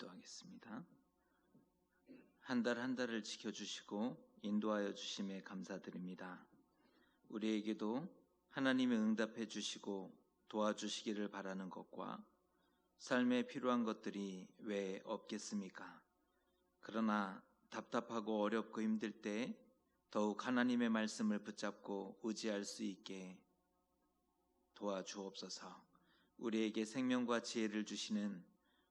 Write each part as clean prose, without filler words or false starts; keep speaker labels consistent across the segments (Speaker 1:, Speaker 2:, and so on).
Speaker 1: 기도하겠습니다. 한 달 한 달을 지켜주시고 인도하여 주심에 감사드립니다. 우리에게도 하나님의 응답해 주시고 도와주시기를 바라는 것과 삶에 필요한 것들이 왜 없겠습니까? 그러나 답답하고 어렵고 힘들 때 더욱 하나님의 말씀을 붙잡고 의지할 수 있게 도와주옵소서. 우리에게 생명과 지혜를 주시는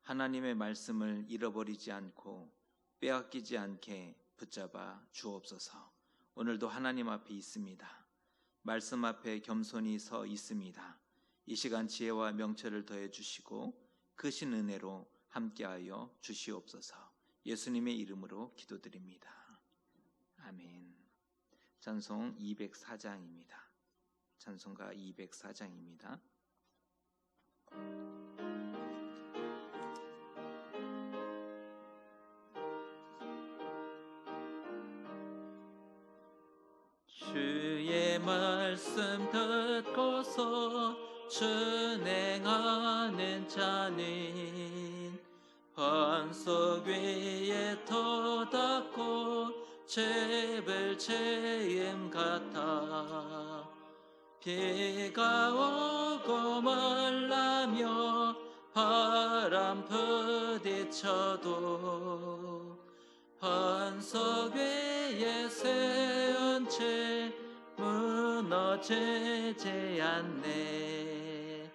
Speaker 1: 하나님의 말씀을 잃어버리지 않고 빼앗기지 않게 붙잡아 주옵소서. 오늘도 하나님 앞에 있습니다. 말씀 앞에 겸손히 서 있습니다. 이 시간 지혜와 명철을 더해 주시고 크신 은혜로 함께하여 주시옵소서. 예수님의 이름으로 기도드립니다. 아멘. 찬송 204장입니다. 찬송가 204장입니다. 주의 말씀 듣고서 준행하는 자는 반석 위에 터닫고 재벌 체임 같아. 비가 오고 말라며 바람 부딪혀도 반석 위에 세운 채 무너지지 않네.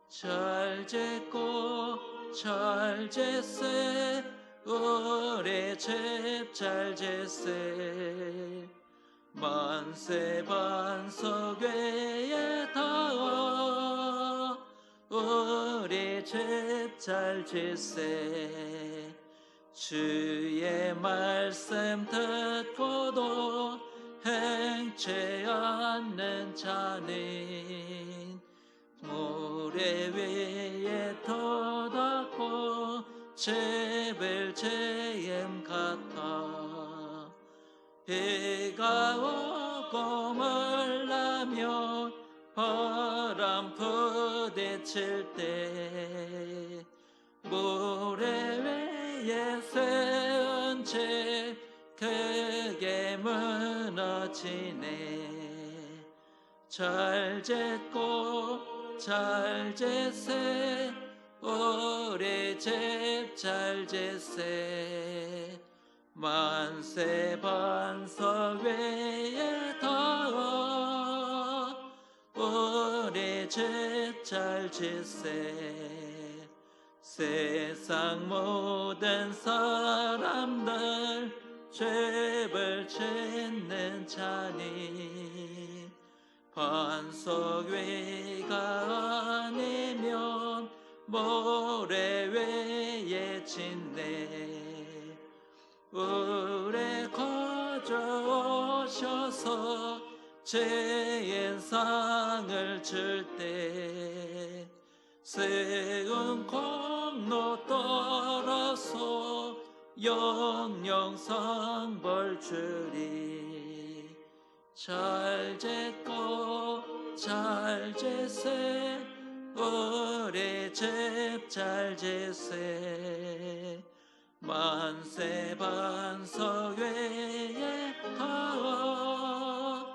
Speaker 1: 잘 짓고 잘 짓세 우리 집 잘 짓세. 만세 반석 위에 닿아 우리 집 잘 짓세. 주의 말씀 듣고도 행치 않는 자는 모래 위에 터닫고 재벌 체임 같아. 비가 오고 말라며 바람 부딪힐 때 모래 위에 세운 채 크게 무너지네. 잘 짓고 잘 짓세 우리 집 잘 짓세. 만세 반석 위에 닿아 우리 집 잘 짓세. 세상 모든 사람들 죄를 짓는 자니 반석 위가 아니면 모래 위에 짓네. 우리 거저 오셔서 죄인상을 줄 때 세운 공로 따라서 영영 상벌 주리. 잘 짓고 잘 짓세 우리 집 잘 짓세. 만세 반석 위에 닿아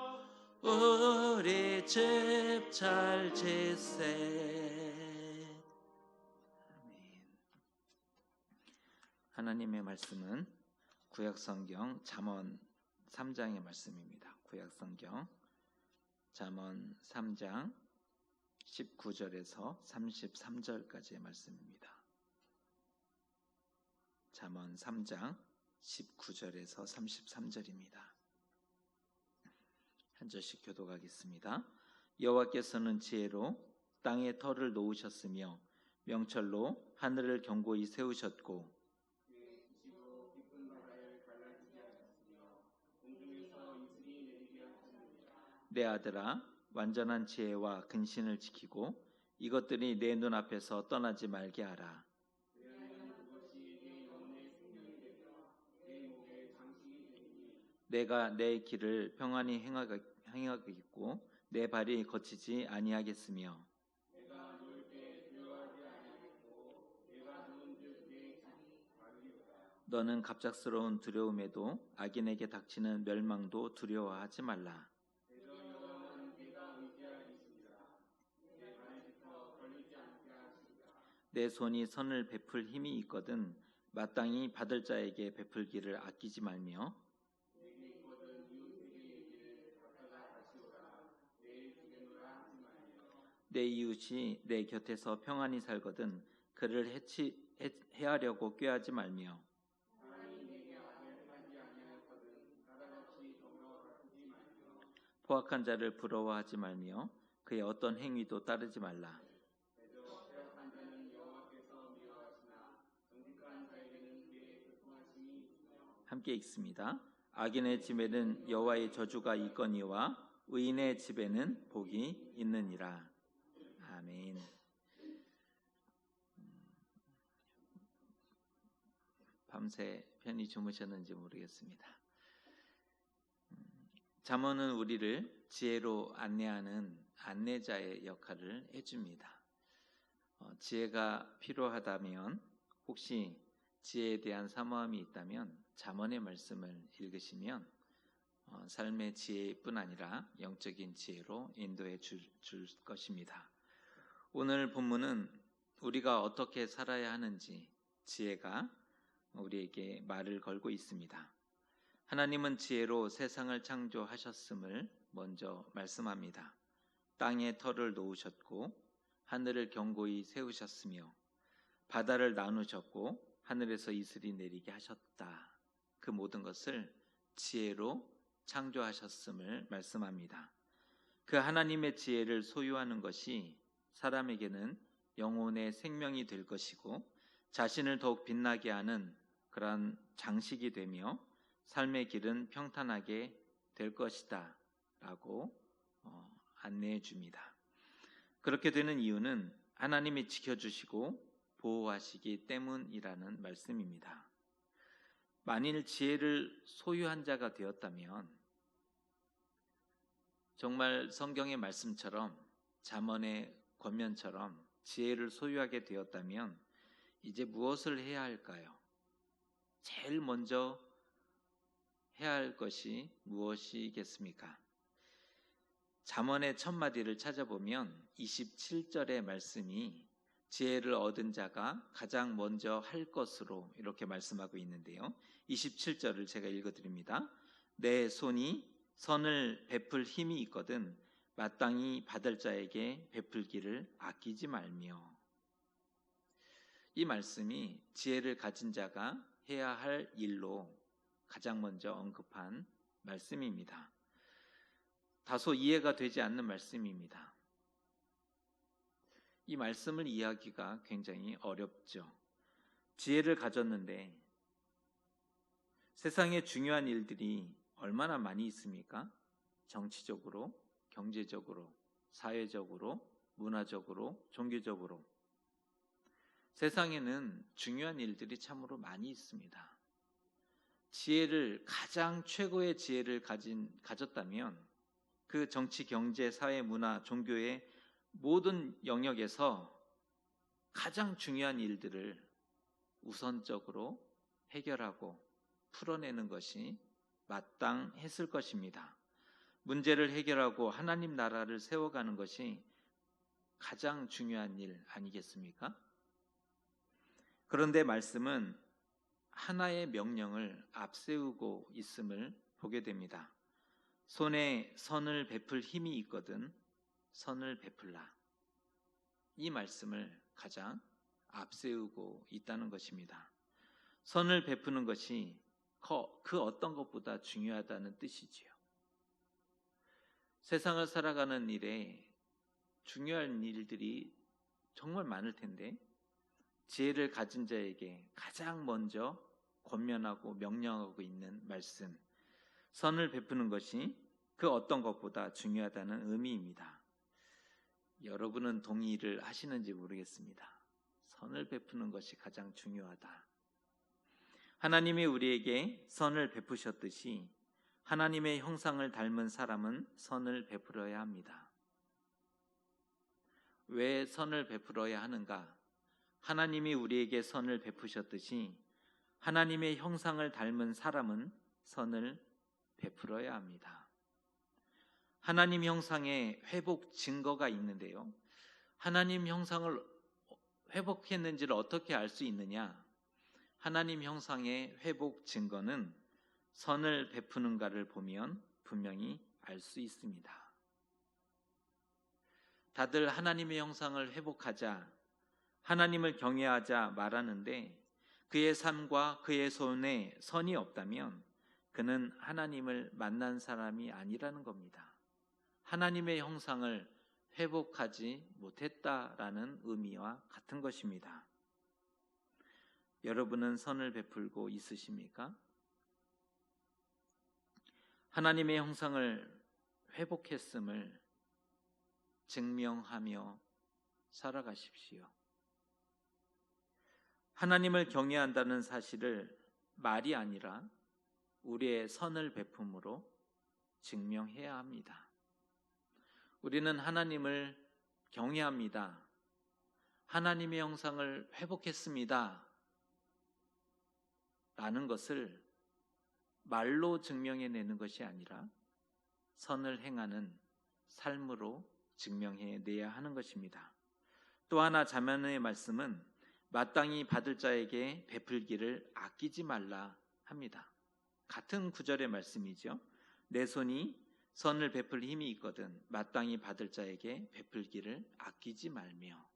Speaker 1: 우리 집 잘 짓세. 아멘. 하나님의 말씀은 구약성경 잠언 3장의 말씀입니다. 구약성경 잠언 3장 19절에서 33절까지의 말씀입니다. 잠언 3장 19절에서 33절입니다. 한 절씩 교독하겠습니다. 여호와께서는 지혜로 땅에 터를 놓으셨으며 명철로 하늘을 견고히 세우셨고 내 아들아 완전한 지혜와 근신을 지키고 이것들이 내 눈앞에서 떠나지 말게 하라. 내가 내 길을 평안히 행하겠고 내 발이 거치지 아니하겠으며 너는 갑작스러운 두려움에도 악인에게 닥치는 멸망도 두려워하지 말라. 내 손이 선을 베풀 힘이 있거든 마땅히 받을 자에게 베풀기를 아끼지 말며 내 이웃이 내 곁에서 평안히 살거든 그를 해하려고 꾀하지 말며 포악한 자를 부러워하지 말며 그의 어떤 행위도 따르지 말라. 함께 읽습니다. 악인의 집에는 여호와의 저주가 있거니와 의인의 집에는 복이 있느니라. 아멘. 밤새 편히 주무셨는지 모르겠습니다. 잠언은 우리를 지혜로 안내하는 안내자의 역할을 해줍니다. 지혜가 필요하다면 혹시 지혜에 대한 사모함이 있다면 잠언의 말씀을 읽으시면 삶의 지혜뿐 아니라 영적인 지혜로 인도해 줄 것입니다. 오늘 본문은 우리가 어떻게 살아야 하는지 지혜가 우리에게 말을 걸고 있습니다. 하나님은 지혜로 세상을 창조하셨음을 먼저 말씀합니다. 땅에 터를 놓으셨고 하늘을 견고히 세우셨으며 바다를 나누셨고 하늘에서 이슬이 내리게 하셨다. 그 모든 것을 지혜로 창조하셨음을 말씀합니다. 그 하나님의 지혜를 소유하는 것이 사람에게는 영혼의 생명이 될 것이고 자신을 더욱 빛나게 하는 그러한 장식이 되며 삶의 길은 평탄하게 될 것이다 라고 안내해 줍니다. 그렇게 되는 이유는 하나님이 지켜주시고 보호하시기 때문이라는 말씀입니다. 만일 지혜를 소유한 자가 되었다면 정말 성경의 말씀처럼 잠언의 권면처럼 지혜를 소유하게 되었다면 이제 무엇을 해야 할까요? 제일 먼저 해야 할 것이 무엇이겠습니까? 잠언의 첫 마디를 찾아보면 27절의 말씀이 지혜를 얻은 자가 가장 먼저 할 것으로 이렇게 말씀하고 있는데요. 27절을 제가 읽어드립니다. 내 손이 선을 베풀 힘이 있거든 마땅히 받을 자에게 베풀기를 아끼지 말며. 이 말씀이 지혜를 가진 자가 해야 할 일로 가장 먼저 언급한 말씀입니다. 다소 이해가 되지 않는 말씀입니다. 이 말씀을 이해하기가 굉장히 어렵죠. 지혜를 가졌는데 세상에 중요한 일들이 얼마나 많이 있습니까? 정치적으로, 경제적으로, 사회적으로, 문화적으로, 종교적으로. 세상에는 중요한 일들이 참으로 많이 있습니다. 지혜를 가장 최고의 지혜를 가졌다면 그 정치, 경제, 사회, 문화, 종교의 모든 영역에서 가장 중요한 일들을 우선적으로 해결하고 풀어내는 것이 마땅했을 것입니다. 문제를 해결하고 하나님 나라를 세워가는 것이 가장 중요한 일 아니겠습니까? 그런데 말씀은 하나의 명령을 앞세우고 있음을 보게 됩니다. 손에 선을 베풀 힘이 있거든 선을 베풀라. 이 말씀을 가장 앞세우고 있다는 것입니다. 선을 베푸는 것이 그 어떤 것보다 중요하다는 뜻이지요. 세상을 살아가는 일에 중요한 일들이 정말 많을 텐데 지혜를 가진 자에게 가장 먼저 권면하고 명령하고 있는 말씀, 선을 베푸는 것이 그 어떤 것보다 중요하다는 의미입니다. 여러분은 동의를 하시는지 모르겠습니다. 선을 베푸는 것이 가장 중요하다. 하나님이 우리에게 선을 베푸셨듯이 하나님의 형상을 닮은 사람은 선을 베풀어야 합니다. 왜 선을 베풀어야 하는가? 하나님이 우리에게 선을 베푸셨듯이 하나님의 형상을 닮은 사람은 선을 베풀어야 합니다. 하나님 형상의 회복 증거가 있는데요. 하나님 형상을 회복했는지를 어떻게 알 수 있느냐? 하나님 형상의 회복 증거는 선을 베푸는가를 보면 분명히 알 수 있습니다. 다들 하나님의 형상을 회복하자, 하나님을 경외하자 말하는데 그의 삶과 그의 손에 선이 없다면 그는 하나님을 만난 사람이 아니라는 겁니다. 하나님의 형상을 회복하지 못했다라는 의미와 같은 것입니다. 여러분은 선을 베풀고 있으십니까? 하나님의 형상을 회복했음을 증명하며 살아가십시오. 하나님을 경외한다는 사실을 말이 아니라 우리의 선을 베품으로 증명해야 합니다. 우리는 하나님을 경외합니다. 하나님의 형상을 회복했습니다. 라는 것을 말로 증명해내는 것이 아니라 선을 행하는 삶으로 증명해내야 하는 것입니다. 또 하나 잠언의 말씀은 마땅히 받을 자에게 베풀기를 아끼지 말라 합니다. 같은 구절의 말씀이죠. 내 손이 선을 베풀 힘이 있거든 마땅히 받을 자에게 베풀기를 아끼지 말며.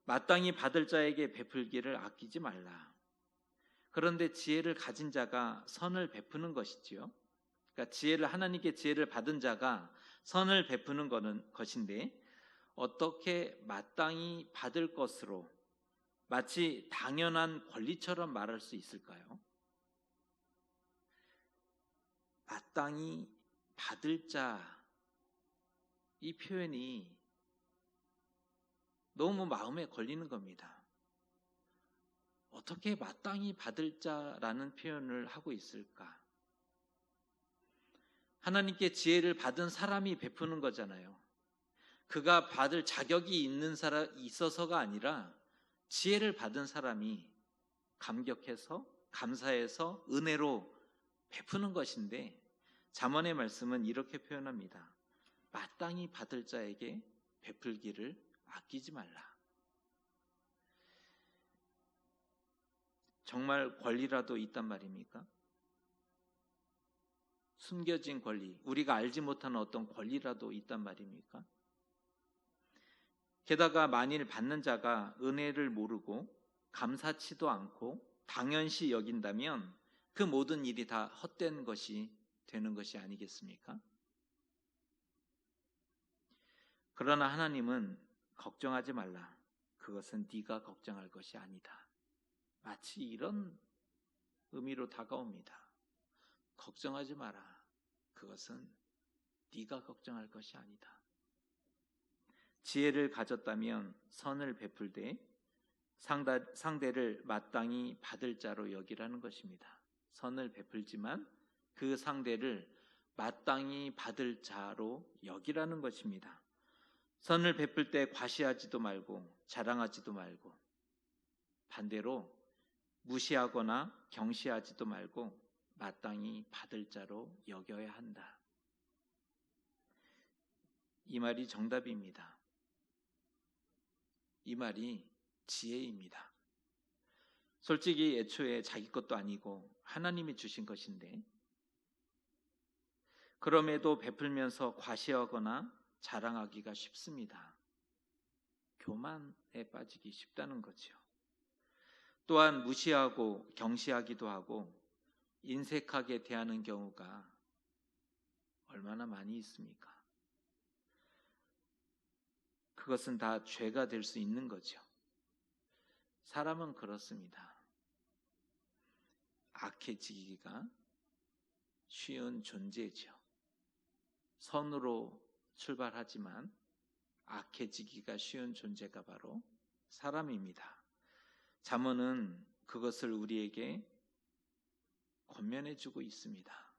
Speaker 1: 마땅히 받을 자에게 베풀기를 아끼지 말라. 그런데 지혜를 가진 자가 선을 베푸는 것이지요. 그러니까 하나님께 지혜를 받은 자가 선을 베푸는 것인데 어떻게 마땅히 받을 것으로 마치 당연한 권리처럼 말할 수 있을까요? 마땅히 받을 자, 이 표현이 너무 마음에 걸리는 겁니다. 어떻게 마땅히 받을 자라는 표현을 하고 있을까? 하나님께 지혜를 받은 사람이 베푸는 거잖아요. 그가 받을 자격이 있어서가 아니라 지혜를 받은 사람이 감격해서 감사해서 은혜로 베푸는 것인데 잠언의 말씀은 이렇게 표현합니다. 마땅히 받을 자에게 베풀기를 아끼지 말라. 정말 권리라도 있단 말입니까? 숨겨진 권리, 우리가 알지 못하는 어떤 권리라도 있단 말입니까? 게다가 만일 받는 자가 은혜를 모르고 감사치도 않고 당연시 여긴다면 그 모든 일이 다 헛된 것이 되는 것이 아니겠습니까? 그러나 하나님은 걱정하지 말라. 그것은 네가 걱정할 것이 아니다. 마치 이런 의미로 다가옵니다. 걱정하지 마라. 그것은 네가 걱정할 것이 아니다. 지혜를 가졌다면 선을 베풀되 상대를 마땅히 받을 자로 여기라는 것입니다. 선을 베풀지만 그 상대를 마땅히 받을 자로 여기라는 것입니다. 선을 베풀 때 과시하지도 말고 자랑하지도 말고 반대로 무시하거나 경시하지도 말고 마땅히 받을 자로 여겨야 한다. 이 말이 정답입니다. 이 말이 지혜입니다. 솔직히 애초에 자기 것도 아니고 하나님이 주신 것인데 그럼에도 베풀면서 과시하거나 자랑하기가 쉽습니다. 교만에 빠지기 쉽다는 거죠. 또한 무시하고 경시하기도 하고 인색하게 대하는 경우가 얼마나 많이 있습니까? 그것은 다 죄가 될 수 있는 거죠. 사람은 그렇습니다. 악해지기가 쉬운 존재죠. 선으로 출발하지만 악해지기가 쉬운 존재가 바로 사람입니다. 잠언은 그것을 우리에게 권면해주고 있습니다.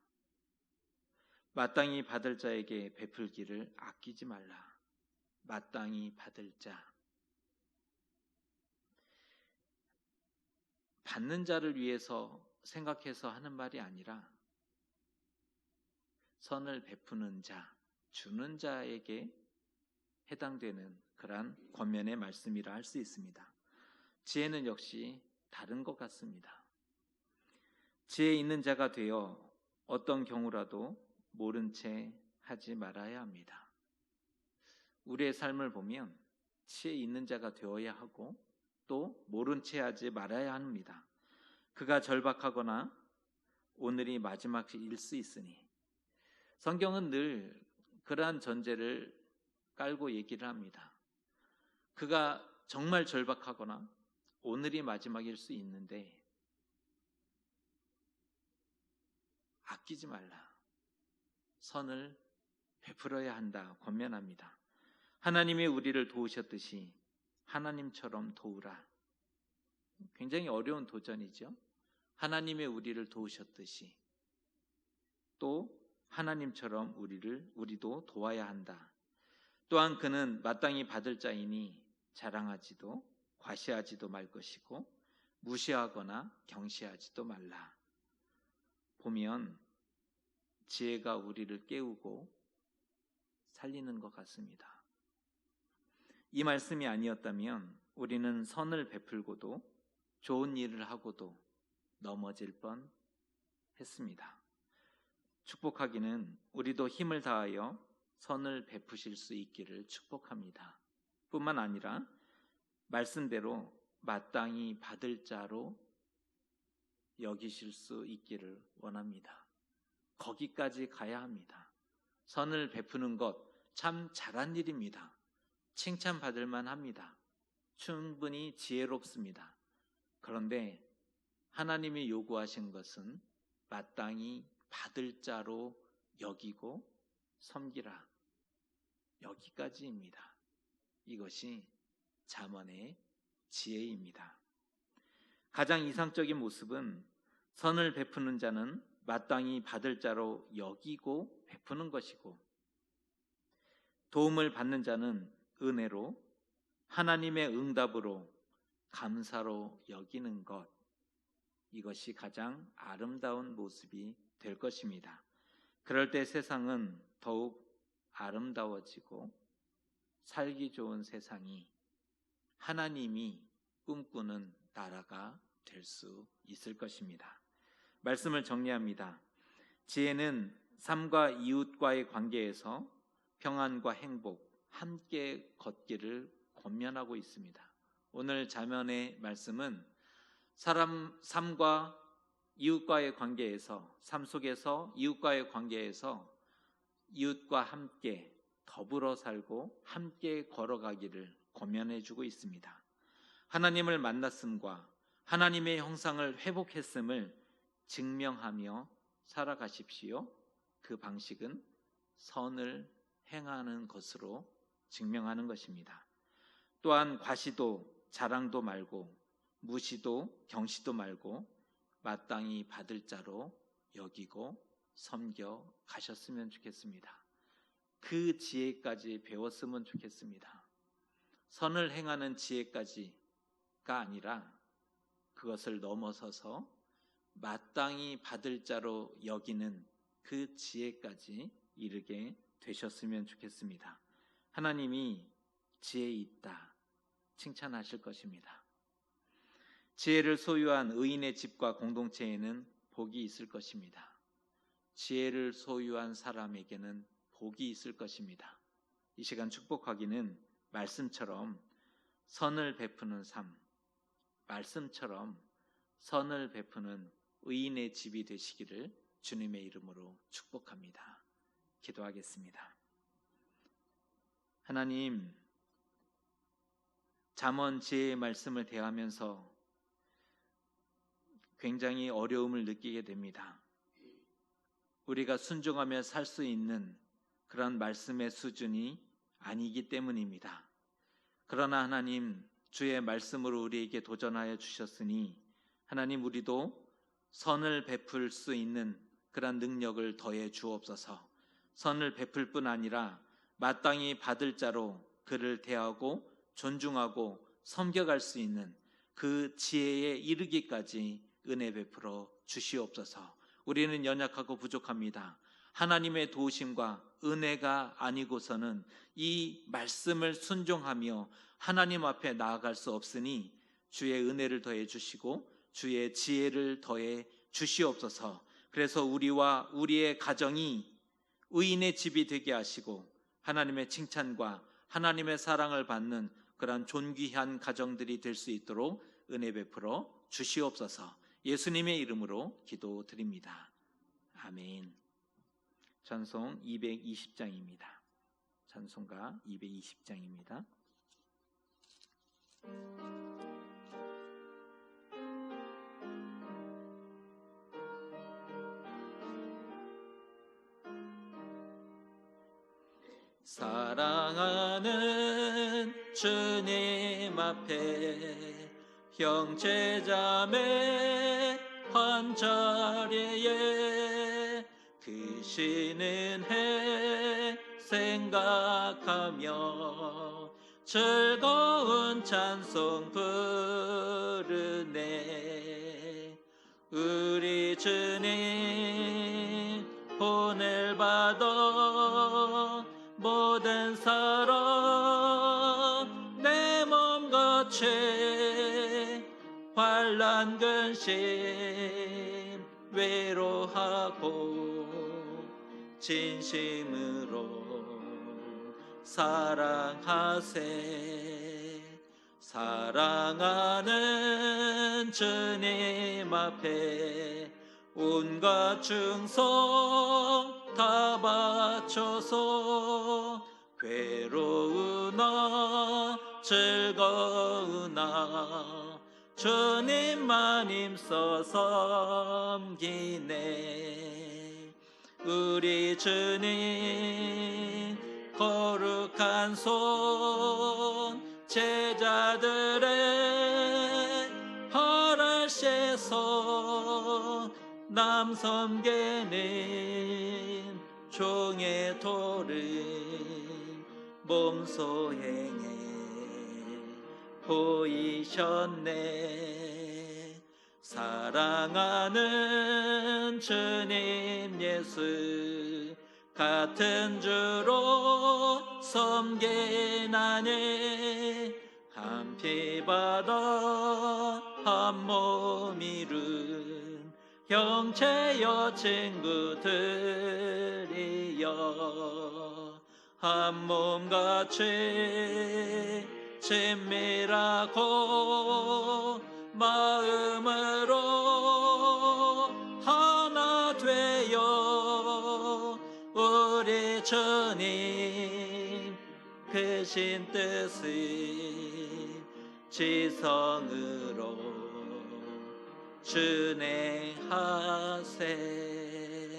Speaker 1: 마땅히 받을 자에게 베풀기를 아끼지 말라. 마땅히 받을 자. 받는 자를 위해서 생각해서 하는 말이 아니라 선을 베푸는 자, 주는 자에게 해당되는 그러한 권면의 말씀이라 할 수 있습니다. 지혜는 역시 다른 것 같습니다. 지혜 있는 자가 되어 어떤 경우라도 모른 채 하지 말아야 합니다. 우리의 삶을 보면 지혜 있는 자가 되어야 하고 또 모른 채 하지 말아야 합니다. 그가 절박하거나 오늘이 마지막일 수 있으니 성경은 늘 그러한 전제를 깔고 얘기를 합니다. 그가 정말 절박하거나 오늘이 마지막일 수 있는데 아끼지 말라. 선을 베풀어야 한다 권면합니다. 하나님이 우리를 도우셨듯이 하나님처럼 도우라. 굉장히 어려운 도전이죠. 하나님이 우리를 도우셨듯이 또 하나님처럼 우리도 도와야 한다. 또한 그는 마땅히 받을 자이니 자랑하지도 과시하지도 말 것이고 무시하거나 경시하지도 말라. 보면 지혜가 우리를 깨우고 살리는 것 같습니다. 이 말씀이 아니었다면 우리는 선을 베풀고도 좋은 일을 하고도 넘어질 뻔 했습니다. 축복하기는 우리도 힘을 다하여 선을 베푸실 수 있기를 축복합니다. 뿐만 아니라 말씀대로 마땅히 받을 자로 여기실 수 있기를 원합니다. 거기까지 가야 합니다. 선을 베푸는 것 참 잘한 일입니다. 칭찬받을 만합니다. 충분히 지혜롭습니다. 그런데 하나님이 요구하신 것은 마땅히 받을 자로 여기고 섬기라. 여기까지입니다. 이것이 잠언의 지혜입니다. 가장 이상적인 모습은 선을 베푸는 자는 마땅히 받을 자로 여기고 베푸는 것이고 도움을 받는 자는 은혜로 하나님의 응답으로 감사로 여기는 것, 이것이 가장 아름다운 모습이 될 것입니다. 그럴 때 세상은 더욱 아름다워지고 살기 좋은 세상이 하나님이 꿈꾸는 나라가 될 수 있을 것입니다. 말씀을 정리합니다. 지혜는 삶과 이웃과의 관계에서 평안과 행복, 함께 걷기를 권면하고 있습니다. 오늘 잠언의 말씀은 삶과 이웃과의 관계에서, 삶 속에서 이웃과의 관계에서 이웃과 함께 더불어 살고 함께 걸어가기를 권면해 주고 있습니다. 하나님을 만났음과 하나님의 형상을 회복했음을 증명하며 살아가십시오. 그 방식은 선을 행하는 것으로 증명하는 것입니다. 또한 과시도 자랑도 말고 무시도 경시도 말고 마땅히 받을 자로 여기고 섬겨 가셨으면 좋겠습니다. 그 지혜까지 배웠으면 좋겠습니다. 선을 행하는 지혜까지가 아니라 그것을 넘어서서 마땅히 받을 자로 여기는 그 지혜까지 이르게 되셨으면 좋겠습니다. 하나님이 지혜 있다 칭찬하실 것입니다. 지혜를 소유한 의인의 집과 공동체에는 복이 있을 것입니다. 지혜를 소유한 사람에게는 복이 있을 것입니다. 이 시간 축복하기는 말씀처럼 선을 베푸는 삶, 말씀처럼 선을 베푸는 의인의 집이 되시기를 주님의 이름으로 축복합니다. 기도하겠습니다. 하나님, 잠언 지혜의 말씀을 대하면서 굉장히 어려움을 느끼게 됩니다. 우리가 순종하며 살 수 있는 그런 말씀의 수준이 아니기 때문입니다. 그러나 하나님, 주의 말씀으로 우리에게 도전하여 주셨으니 하나님, 우리도 선을 베풀 수 있는 그런 능력을 더해 주옵소서. 선을 베풀 뿐 아니라 마땅히 받을 자로 그를 대하고 존중하고 섬겨갈 수 있는 그 지혜에 이르기까지 은혜 베풀어 주시옵소서. 우리는 연약하고 부족합니다. 하나님의 도우심과 은혜가 아니고서는 이 말씀을 순종하며 하나님 앞에 나아갈 수 없으니 주의 은혜를 더해 주시고 주의 지혜를 더해 주시옵소서. 그래서 우리와 우리의 가정이 의인의 집이 되게 하시고 하나님의 칭찬과 하나님의 사랑을 받는 그러한 존귀한 가정들이 될 수 있도록 은혜 베풀어 주시옵소서. 예수님의 이름으로 기도드립니다. 아멘. 찬송 220장입니다. 찬송가 220장입니다. 사랑하는 주님 앞에 형제자매 한 자리에 그 쉬는 해 생각하며 즐거운 찬송 부르네. 우리 주님 본을 받아 모든 사람 내 몸과 죄 환난 근심 외로하고 진심으로 사랑하세. 사랑하는 주님 앞에 온갖 충성 다 바쳐서 괴로우나 즐거우나 주님만 힘써 섬기네. 우리 주님 거룩한 손 제자들의 허락에서 남 섬기는 종의 도를 몸소 행해 보이셨네. 사랑하는 주님 예수 같은 주로 섬기나니 한 피 받아 한 몸 이룬 형제여 친구들이여 한 몸같이 친밀하고 마음으로 하나 되어 우리 주님 크신 뜻을 지성으로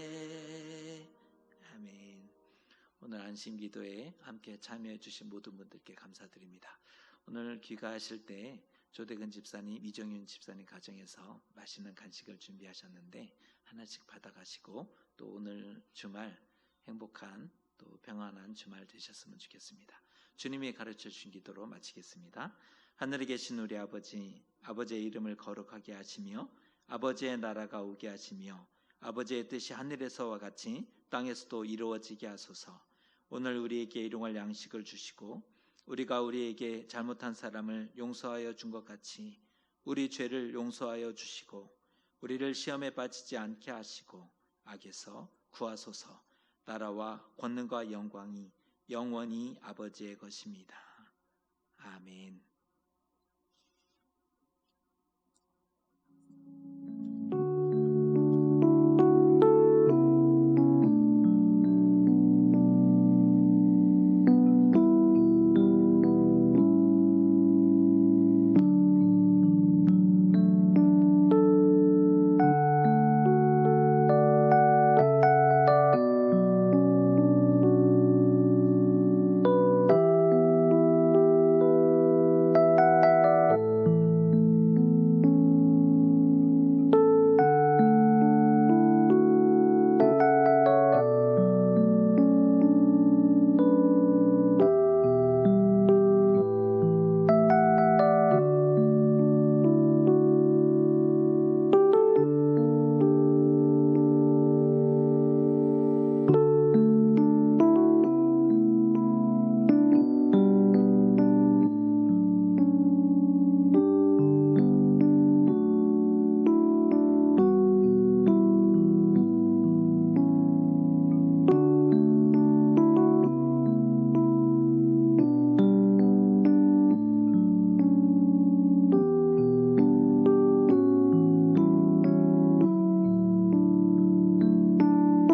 Speaker 1: 준행하세. 아멘. 오늘 안심기도에 함께 참여해 주신 모든 분들께 감사드립니다. 오늘 귀가하실 때 조대근 집사님, 이정윤 집사님 가정에서 맛있는 간식을 준비하셨는데 하나씩 받아가시고 또 오늘 주말 행복한 또 평안한 주말 되셨으면 좋겠습니다. 주님이 가르쳐 주신 기도로 마치겠습니다. 하늘에 계신 우리 아버지, 아버지의 이름을 거룩하게 하시며 아버지의 나라가 오게 하시며 아버지의 뜻이 하늘에서와 같이 땅에서도 이루어지게 하소서. 오늘 우리에게 일용할 양식을 주시고 우리가 우리에게 잘못한 사람을 용서하여 준 것 같이 우리 죄를 용서하여 주시고 우리를 시험에 빠지지 않게 하시고 악에서 구하소서. 나라와 권능과 영광이 영원히 아버지의 것입니다. 아멘.